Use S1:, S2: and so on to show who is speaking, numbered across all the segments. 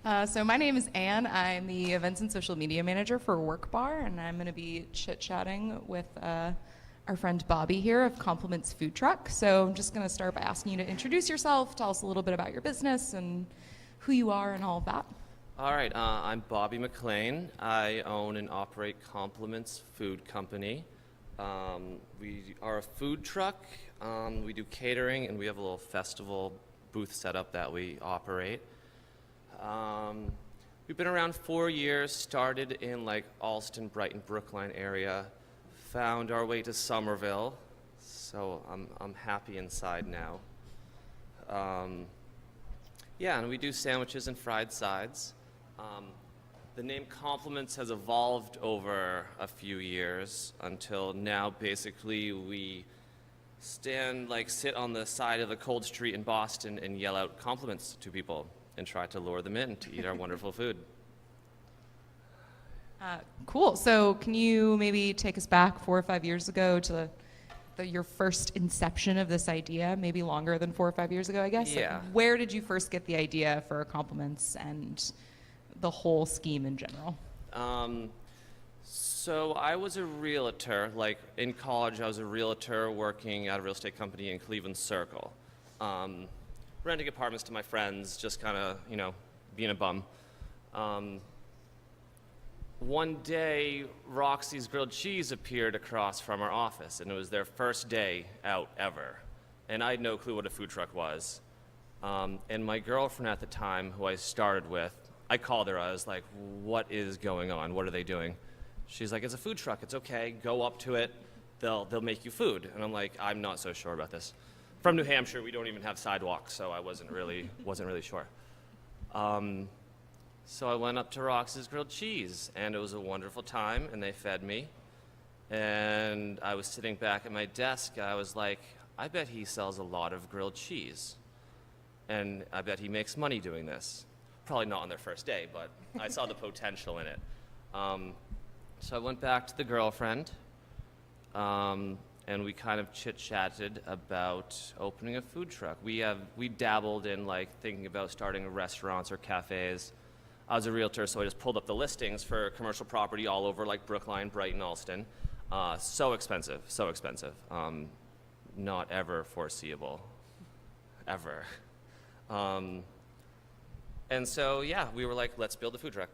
S1: So my name is Anne. I'm the events and social media manager for Work Bar, and I'm going to be chit-chatting with our friend Bobby here of Compliments Food Truck. So I'm just going to start by asking you to introduce yourself, tell us a little bit about your business and who you are and all of that.
S2: All right, I'm Bobby McLean. I own and operate Compliments Food Company. We are a food truck. We do catering, and we have a little festival booth setup that we operate. We've been around 4 years, started in like Allston, Brighton, Brookline area, found our way to Somerville, so I'm happy inside now. Yeah, and we do sandwiches and fried sides. The name Compliments has evolved over a few years until now basically we sit on the side of a cold street in Boston and yell out compliments to people and try to lure them in to eat our wonderful food.
S1: Cool. So can you maybe take us back 4 or 5 years ago to your first inception of this idea, maybe longer than 4 or 5 years ago, I guess?
S2: Yeah.
S1: Like, where did you first get the idea for Compliments and the whole scheme in general?
S2: So I was a realtor. Like in college, I was a realtor working at a real estate company in Cleveland Circle. Renting apartments to my friends, just kind of, being a bum. One day, Roxy's Grilled Cheese appeared across from our office, and it was their first day out ever. And I had no clue what a food truck was. And my girlfriend at the time, who I started with, I called her. I was like, what is going on? What are they doing? She's like, it's a food truck. It's okay. Go up to it. They'll make you food. And I'm like, I'm not so sure about this. From New Hampshire, we don't even have sidewalks, so I wasn't really sure. So I went up to Rox's Grilled Cheese, and it was a wonderful time, and they fed me. And I was sitting back at my desk. I was like, I bet he sells a lot of grilled cheese. And I bet he makes money doing this. Probably not on their first day, but I saw the potential in it. So I went back to the girlfriend, and we kind of chit-chatted about opening a food truck. We dabbled in like thinking about starting restaurants or cafes. I was a realtor, so I just pulled up the listings for commercial property all over like Brookline, Brighton, Allston. So expensive. Not ever foreseeable, ever. And so, yeah, we were like, let's build a food truck.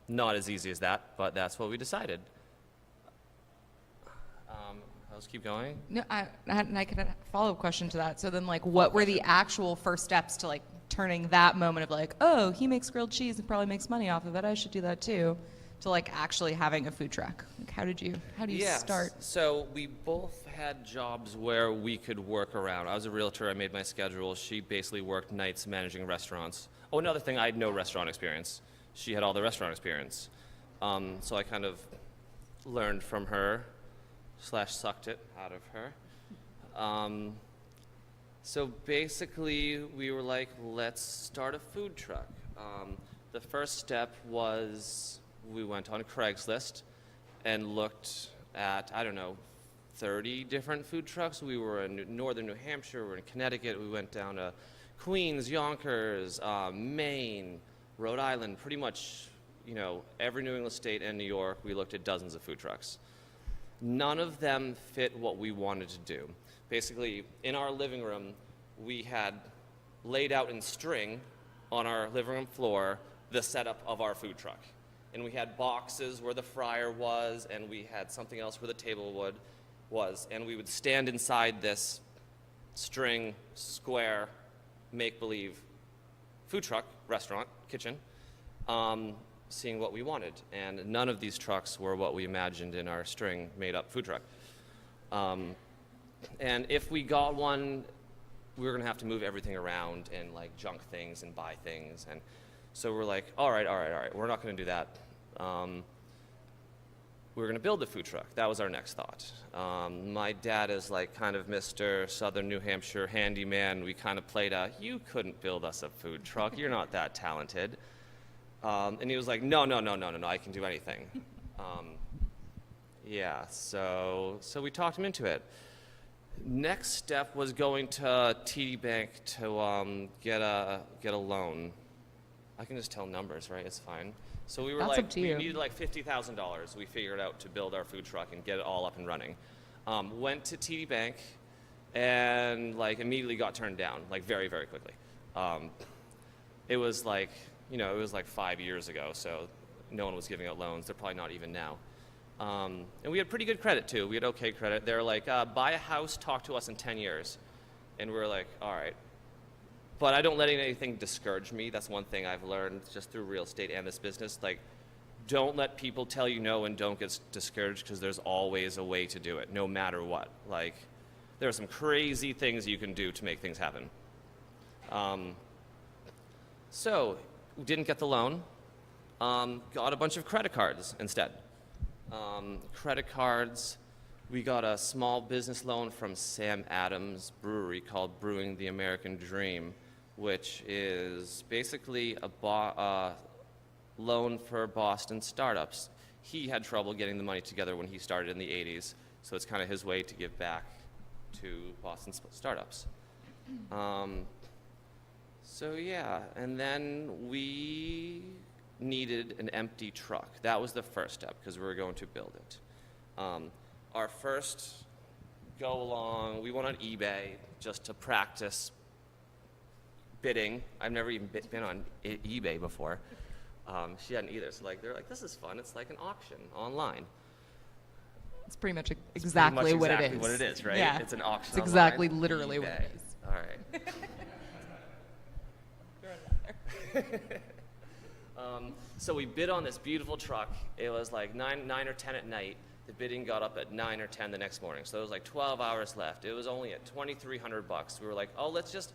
S2: Not as easy as that, but that's what we decided. Let's keep going.
S1: No, I could a follow-up question to that. So then, like, what were the actual first steps to, like, turning that moment of, like, oh, he makes grilled cheese and probably makes money off of it, I should do that too, to, like, actually having a food truck? Like, how do you start?
S2: So we both had jobs where we could work around. I was a realtor. I made my schedule. She basically worked nights managing restaurants. Oh, another thing, I had no restaurant experience. She had all the restaurant experience. So I kind of learned from her / sucked it out of her. So basically, we were like, let's start a food truck. The first step was we went on Craigslist and looked at, 30 different food trucks. We were in northern New Hampshire, we were in Connecticut, we went down to Queens, Yonkers, Maine, Rhode Island, pretty much, every New England state and New York, we looked at dozens of food trucks. None of them fit what we wanted to do. Basically, in our living room, we had laid out in string on our living room floor the setup of our food truck. And we had boxes where the fryer was, and we had something else where the table was, and we would stand inside this string, square, make-believe food truck, restaurant, kitchen, seeing what we wanted. And none of these trucks were what we imagined in our string made-up food truck. And if we got one, we were going to have to move everything around and like junk things and buy things. And so we're like, all right, we're not going to do that. We were going to build the food truck. That was our next thought. My dad is like kind of Mr. Southern New Hampshire handyman. We kind of played you couldn't build us a food truck. You're not that talented. And he was like, no, I can do anything. So we talked him into it. Next step was going to TD Bank to get a loan. I can just tell numbers, right? It's fine. So we were
S1: That's up to
S2: we
S1: you.
S2: needed like $50,000. We figured out to build our food truck and get it all up and running. Went to TD Bank and like immediately got turned down, like very, very quickly. It was like, it was like 5 years ago, so no one was giving out loans. They're probably not even now. And we had pretty good credit too. We had okay credit. They're like, buy a house, talk to us in 10 years. And we're like, all right. But I don't let anything discourage me. That's one thing I've learned just through real estate and this business. Like, don't let people tell you no and don't get discouraged, because there's always a way to do it, no matter what. Like, there are some crazy things you can do to make things happen. So, we didn't get the loan. Got a bunch of credit cards instead. Credit cards. We got a small business loan from Sam Adams Brewery called Brewing the American Dream, which is basically a loan for Boston startups. He had trouble getting the money together when he started in the 80s, so it's kind of his way to give back to Boston startups. So yeah, and then we needed an empty truck. That was the first step, because we were going to build it. Our first go along, we went on eBay just to practice bidding. I've never even been on eBay before. She hadn't either, so they're like, this is fun. It's like an auction online.
S1: It's pretty much exactly what it is.
S2: What it is, right?
S1: Yeah.
S2: It's an auction
S1: It's exactly
S2: online.
S1: literally
S2: eBay.
S1: what it is.
S2: All right. So we bid on this beautiful truck. It was like 9 or 10 at night. The bidding got up at 9 or 10 the next morning. So it was like 12 hours left. It was only at $2,300. We were like, oh, let's just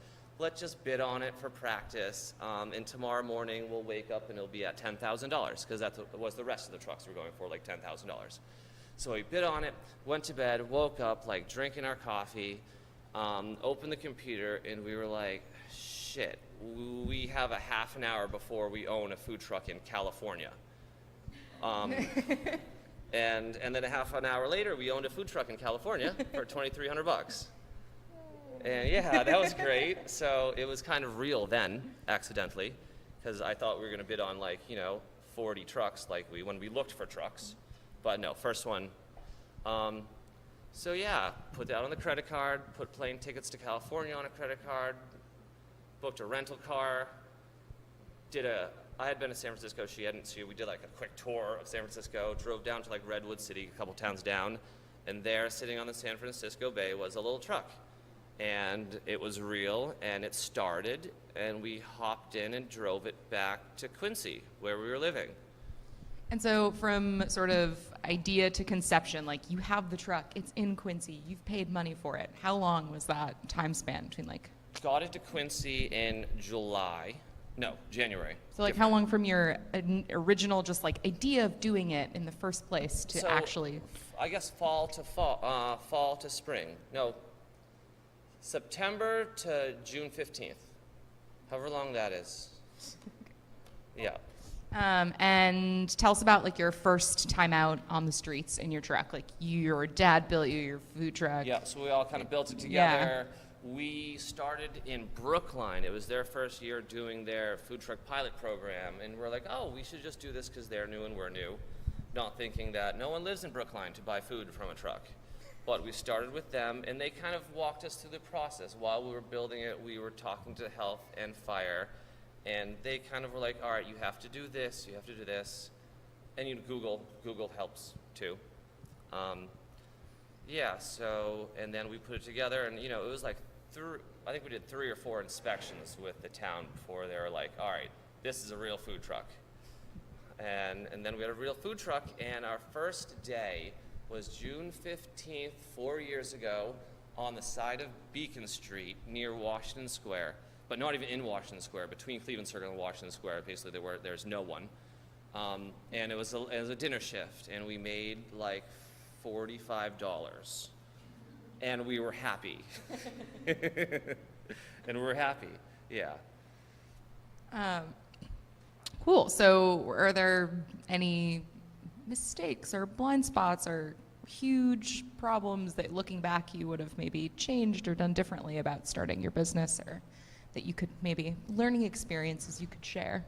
S2: bid on it for practice. And tomorrow morning we'll wake up and it'll be at $10,000, because that was the rest of the trucks we were going for, like $10,000. So we bid on it, went to bed, woke up, like drinking our coffee, opened the computer, and we were like, shit, we have a half an hour before we own a food truck in California. And then a half an hour later, we owned a food truck in California for $2,300. And yeah, that was great. So it was kind of real then, accidentally, because I thought we were going to bid on 40 trucks when we looked for trucks. But no, first one. So yeah, put that on the credit card, put plane tickets to California on a credit card, booked a rental car, I had been to San Francisco, she hadn't, so we did like a quick tour of San Francisco, drove down to like Redwood City, a couple towns down, and there, sitting on the San Francisco Bay, was a little truck. And it was real, and it started, and we hopped in and drove it back to Quincy, where we were living.
S1: And so from sort of idea to conception, like you have the truck, it's in Quincy, you've paid money for it. How long was that time span between
S2: Got it to Quincy in January.
S1: So how long from your original just idea of doing it in the first place to actually?
S2: I guess fall to spring. No, September to June 15th. However long that is. Yeah.
S1: And tell us about your first time out on the streets in your truck. Your dad built you your food truck.
S2: Yeah, so we all kind of built it together. Yeah. We started in Brookline. It was their first year doing their food truck pilot program. And we're like, oh, we should just do this because they're new and we're new. Not thinking that no one lives in Brookline to buy food from a truck. But we started with them, and they kind of walked us through the process. While we were building it, we were talking to health and fire. And they kind of were like, all right, you have to do this, you have to do this. And Google helps too. And then we put it together, and it was I think we did 3 or 4 inspections with the town before they were like, all right, this is a real food truck. And then we had a real food truck, and our first day was June 15th, 4 years ago, on the side of Beacon Street near Washington Square. But not even in Washington Square, between Cleveland Circle and Washington Square. Basically, there's no one. And it was a dinner shift, and we made $45. And we were happy. Yeah.
S1: Cool. So are there any mistakes or blind spots or huge problems that looking back you would have maybe changed or done differently about starting your business, or that you could maybe learning experiences you could share?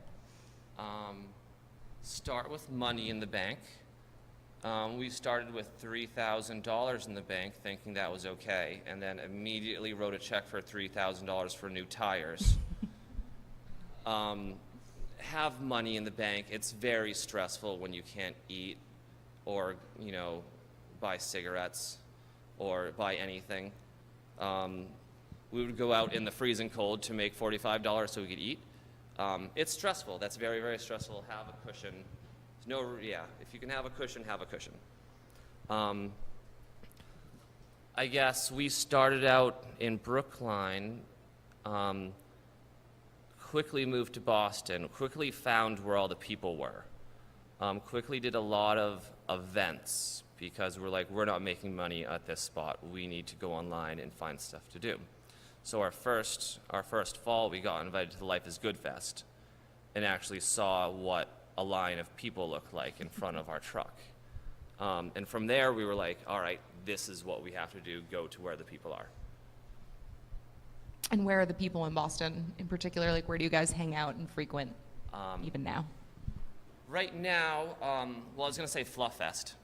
S2: Start with money in the bank. We started with $3,000 in the bank thinking that was okay, and then immediately wrote a check for $3,000 for new tires. Have money in the bank. It's very stressful when you can't eat or, buy cigarettes or buy anything. We would go out in the freezing cold to make $45 so we could eat. It's stressful. That's very, very stressful. Have a cushion. If you can have a cushion, have a cushion. I guess we started out in Brookline, quickly moved to Boston, quickly found where all the people were. Quickly did a lot of events because we're like, we're not making money at this spot. We need to go online and find stuff to do. So our first fall, we got invited to the Life is Good Fest and actually saw what a line of people looked like in front of our truck. And from there, we were like, all right, this is what we have to do, go to where the people are.
S1: And where are the people in Boston in particular? Like, where do you guys hang out and frequent even now?
S2: Right now, I was going to say Fluff Fest,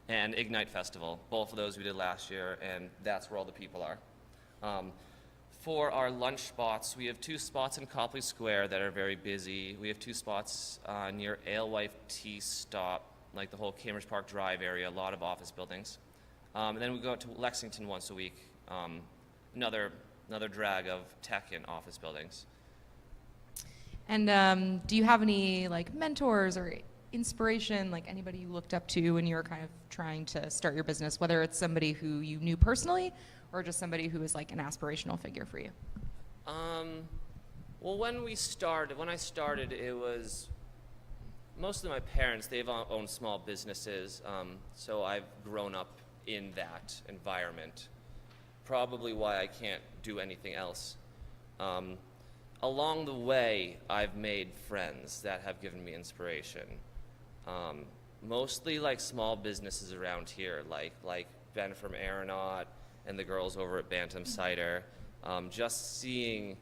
S2: and Ignite Festival. Both of those we did last year, and that's where all the people are. For our lunch spots, we have 2 spots in Copley Square that are very busy. We have 2 spots near Alewife Tea Stop, like the whole Cambridge Park Drive area, a lot of office buildings. And then we go to Lexington once a week, another drag of tech and office buildings.
S1: And do you have any mentors or inspiration, like anybody you looked up to when you were kind of trying to start your business, whether it's somebody who you knew personally or just somebody who was like an aspirational figure for you?
S2: Well, when I started, it was mostly my parents. They've owned small businesses, so I've grown up in that environment. Probably why I can't do anything else. Along the way, I've made friends that have given me inspiration. Mostly like small businesses around here, like Ben from Aeronaut and the girls over at Bantam Cider. Just seeing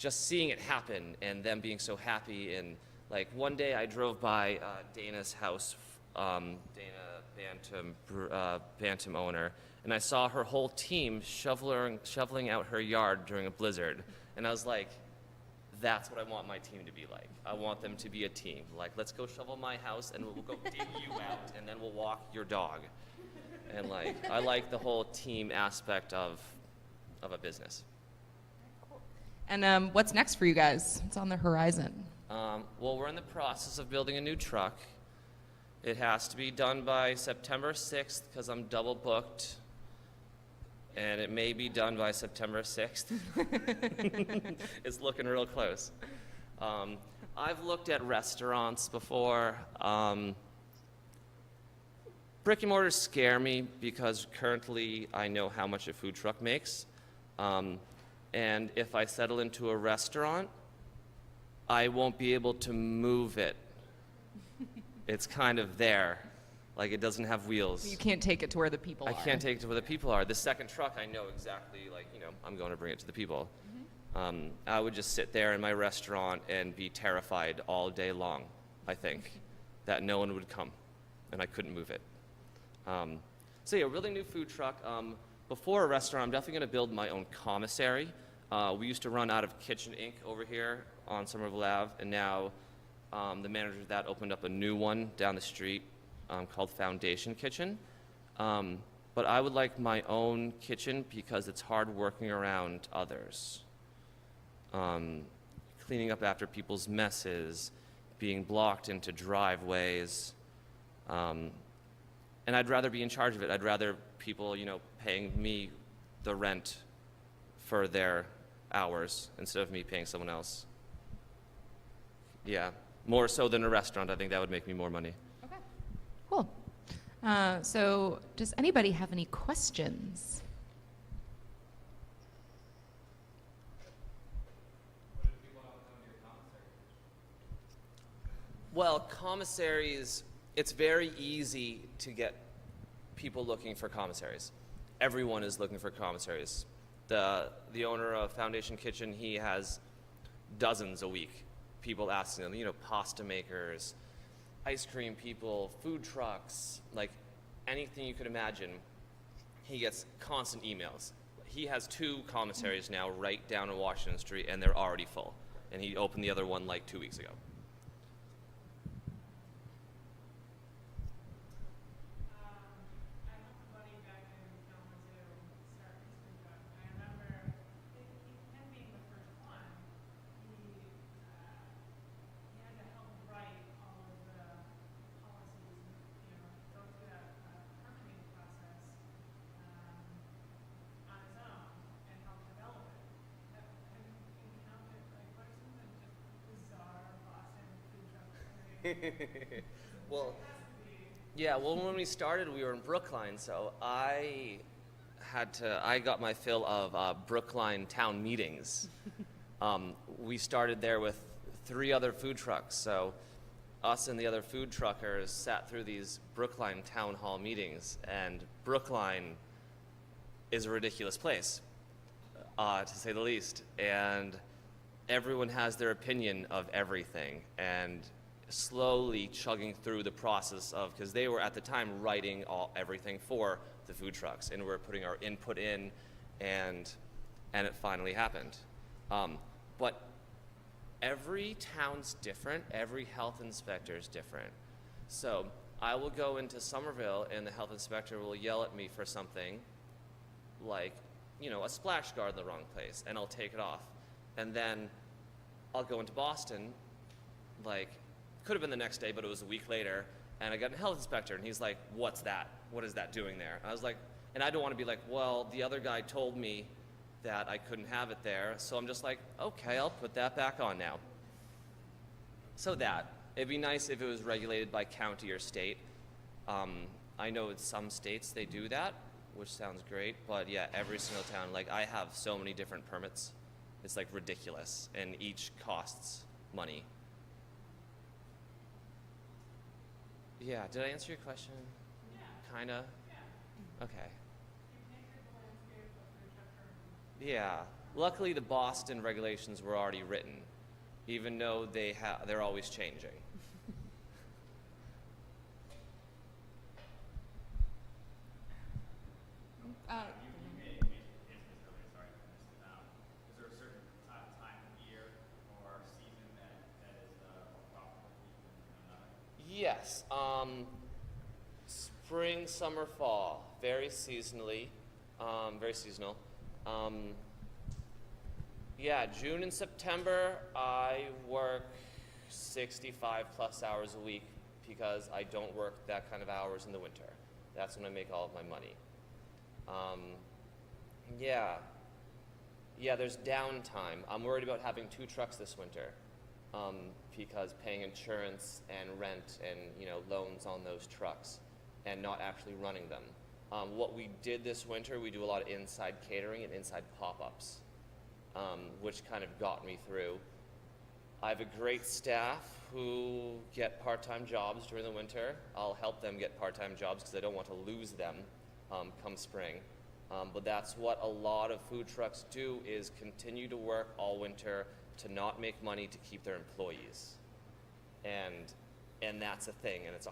S2: it happen and them being so happy. And like one day I drove by Dana's house, Dana Bantam owner, and I saw her whole team shoveling out her yard during a blizzard. And I was like, that's what I want my team to be like. I want them to be a team. Like, let's go shovel my house and we'll go dig you out and then we'll walk your dog. And like, I like the whole team aspect of a business.
S1: And what's next for you guys? What's on the horizon?
S2: Well, we're in the process of building a new truck. It has to be done by September 6th because I'm double booked. And it may be done by September 6th. It's looking real close. I've looked at restaurants before. Brick and mortars scare me because currently I know how much a food truck makes. And if I settle into a restaurant, I won't be able to move it. It's kind of there. Like, it doesn't have wheels.
S1: You can't take it to where the people are.
S2: I can't take it to where the people are. The second truck, I know exactly, I'm going to bring it to the people. Mm-hmm. I would just sit there in my restaurant and be terrified all day long, I think, that no one would come, and I couldn't move it. So yeah, really new food truck. Before a restaurant, I'm definitely going to build my own commissary. We used to run out of Kitchen Inc. over here on Somerville Ave, and now the manager of that opened up a new one down the street. Called Foundation Kitchen. But I would like my own kitchen because it's hard working around others. Cleaning up after people's messes, being blocked into driveways. And I'd rather be in charge of it. I'd rather people, paying me the rent for their hours instead of me paying someone else. Yeah, more so than a restaurant. I think that would make me more money.
S1: Cool. So does anybody have any questions?
S2: Well, commissaries it's very easy to get people looking for commissaries. Everyone is looking for commissaries. The owner of Foundation Kitchen, he has dozens a week. People asking him, pasta makers, ice cream people, food trucks, like anything you could imagine. He gets constant emails. He has 2 commissaries now right down in Washington Street, and they're already full. And he opened the other one like 2 weeks ago. Well, yeah, well, when we started, we were in Brookline, so I got my fill of Brookline town meetings. We started there with 3 other food trucks, so us and the other food truckers sat through these Brookline town hall meetings, and Brookline is a ridiculous place, to say the least, and everyone has their opinion of everything, and slowly chugging through the process of, because they were at the time writing everything for the food trucks, and we're putting our input in, and it finally happened. But every town's different, every health inspector is different. So I will go into Somerville, and the health inspector will yell at me for something like, a splash guard in the wrong place, and I'll take it off. And then I'll go into Boston, could have been the next day, but it was a week later, and I got a health inspector, and he's like, what's that? What is that doing there? I was like, and I don't want to be like, well, the other guy told me that I couldn't have it there, so I'm just like, okay, I'll put that back on now. So it'd be nice if it was regulated by county or state. I know in some states they do that, which sounds great, but yeah, every single town, I have so many different permits, it's ridiculous, and each costs money. Yeah, did I answer your question? Yeah. Kinda? Yeah. Okay. Yeah. Luckily, the Boston regulations were already written, even though they're always changing.
S3: Is there a certain time of year or season that is more profitable than another?
S2: Yes. Spring, summer, fall. Very seasonally. Very seasonal. Yeah, June and September, I work 65 plus hours a week because I don't work that kind of hours in the winter. That's when I make all of my money. Yeah, there's downtime. I'm worried about having 2 trucks this winter because paying insurance and rent and loans on those trucks and not actually running them. What we did this winter, we do a lot of inside catering and inside pop-ups, which kind of got me through. I have a great staff who get part-time jobs during the winter. I'll help them get part-time jobs because I don't want to lose them come spring. But that's what a lot of food trucks do, is continue to work all winter to not make money to keep their employees. And that's a thing, and it's a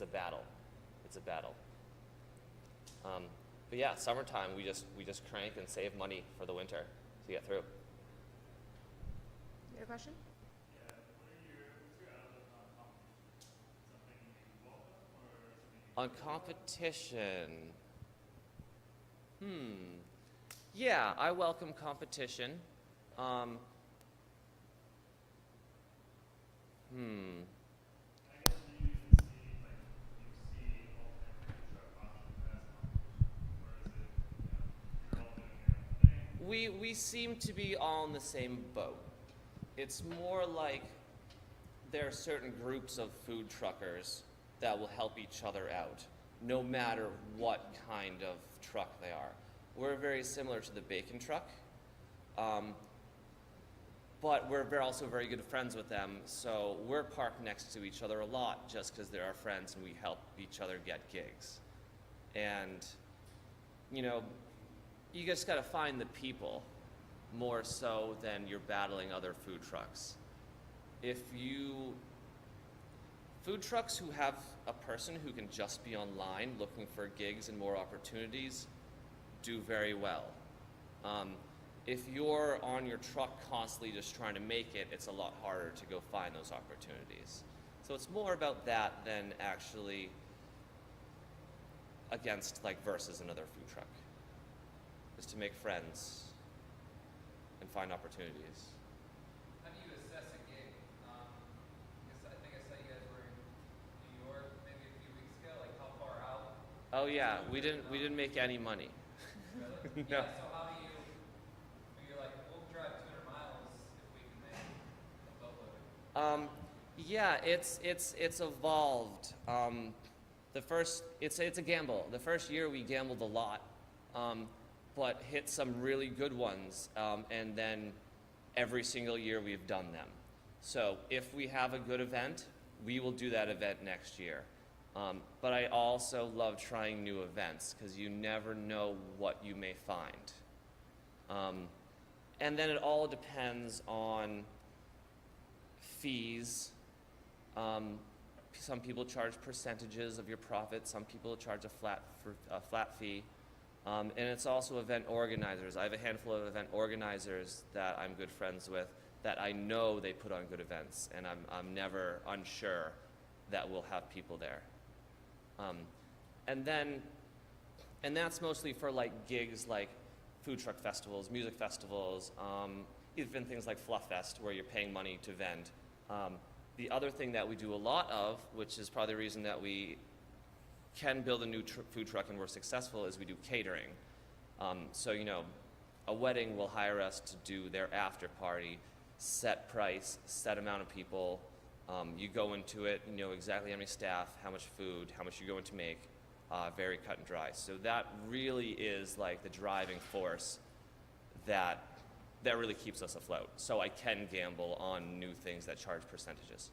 S2: battle. It's a battle. But yeah, summertime we just crank and save money for the winter to get through.
S1: You have a question?
S3: Yeah, what's your outlook on competition? Something you welcome or something?
S2: On competition, yeah, I welcome competition.
S3: I guess do you see all the food truck options as competition, or is it, you're all doing your own thing?
S2: We seem to be all in the same boat. It's more like there are certain groups of food truckers that will help each other out, no matter what kind of truck they are. We're very similar to the bacon truck. but we're also very good friends with them, so we're parked next to each other a lot just because they're our friends and we help each other get gigs. And, you know, you just got to find the people more so than you're battling other food trucks. Food trucks who have a person who can just be online looking for gigs and more opportunities do very well. If you're on your truck constantly just trying to make it, it's a lot harder to go find those opportunities. So it's more about that than actually against, like, versus another food truck. Is to make friends and find opportunities.
S4: How do you assess a gig? Because I think I saw you guys were in New York maybe a few weeks ago. Like, how far out?
S2: Oh yeah, we didn't make any money.
S4: Really?
S2: No.
S4: Yeah, so how do you're like, we'll drive 200 miles if we can make a boatload?
S2: Yeah, it's evolved. It's a gamble. The first year we gambled a lot, but hit some really good ones, and then every single year we've done them. So if we have a good event, we will do that event next year. But I also love trying new events because you never know what you may find. And then it all depends on fees. Some people charge percentages of your profit. Some people charge a flat fee. And it's also event organizers. I have a handful of event organizers that I'm good friends with that I know they put on good events, and I'm never unsure that we'll have people there. And that's mostly for like gigs like food truck festivals, music festivals, even things like Fluff Fest where you're paying money to vend. The other thing that we do a lot of, which is probably the reason that we can build a new food truck and we're successful, is we do catering. So, you know, a wedding will hire us to do their after party, set price, set amount of people. You go into it, you know exactly how many staff, how much food, how much you're going to make, very cut and dry. So that really is like the driving force that really keeps us afloat. So I can gamble on new things that charge percentages.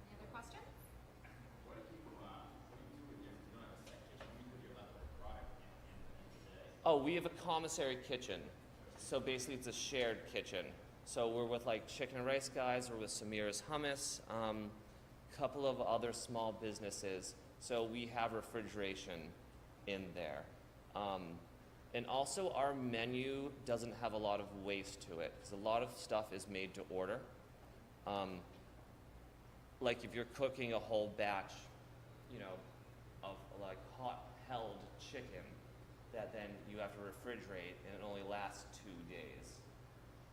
S5: Any other questions?
S6: What do you do if you don't have a set kitchen? What do you put your leftover product in the day?
S2: Oh, we have a commissary kitchen. So basically it's a shared kitchen. So we're with like chicken and rice guys, we're with Samir's Hummus, couple of other small businesses. So we have refrigeration in there. And also our menu doesn't have a lot of waste to it because a lot of stuff is made to order. Like if you're cooking a whole batch, you know, of like hot held chicken that then you have to refrigerate and it only lasts 2 days,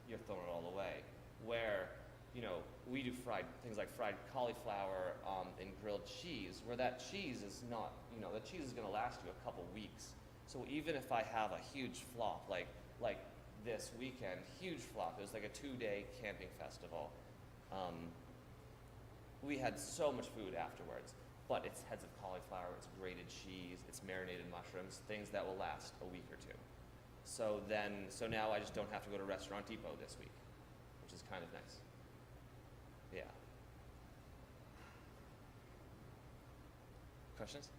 S2: you're throwing it all away. Where, you know, we do things like fried cauliflower and grilled cheese, where that cheese is not, you know, that cheese is going to last you a couple weeks. So even if I have a huge flop, like this weekend, huge flop, it was like a 2-day camping festival. We had so much food afterwards, but it's heads of cauliflower, it's grated cheese, it's marinated mushrooms, things that will last a week or two. So now I just don't have to go to Restaurant Depot this week, which is kind of nice. Yeah. Questions?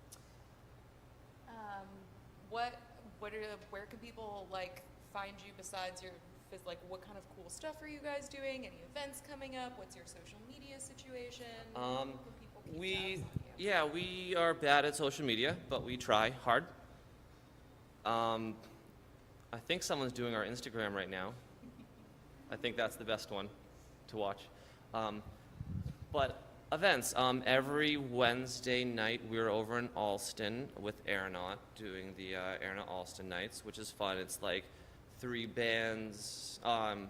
S1: Where can people like find you besides your, like what kind of cool stuff are you guys doing? Any events coming up? What's your social media situation? Where can people keep tabs on you?
S2: Yeah, we are bad at social media, but we try hard. I think someone's doing our Instagram right now. I think that's the best one to watch. But events, every Wednesday night we're over in Alston with Aeronaut doing the Aeronaut Alston nights, which is fun. It's like 3 bands,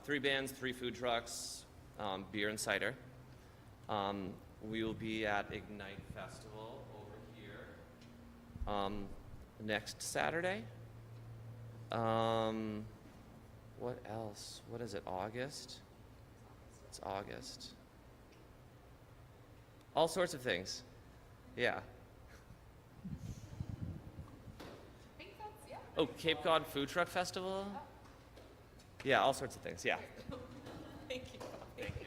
S2: 3 food trucks, beer and cider. We will be at Ignite Festival over here next Saturday. What else? What is it, August? It's August. All sorts of things. Yeah.
S1: I think that's, yeah.
S2: Oh, Cape Cod Food Truck Festival? Yeah, all sorts of things. Yeah.
S1: Thank you.
S2: Thank you.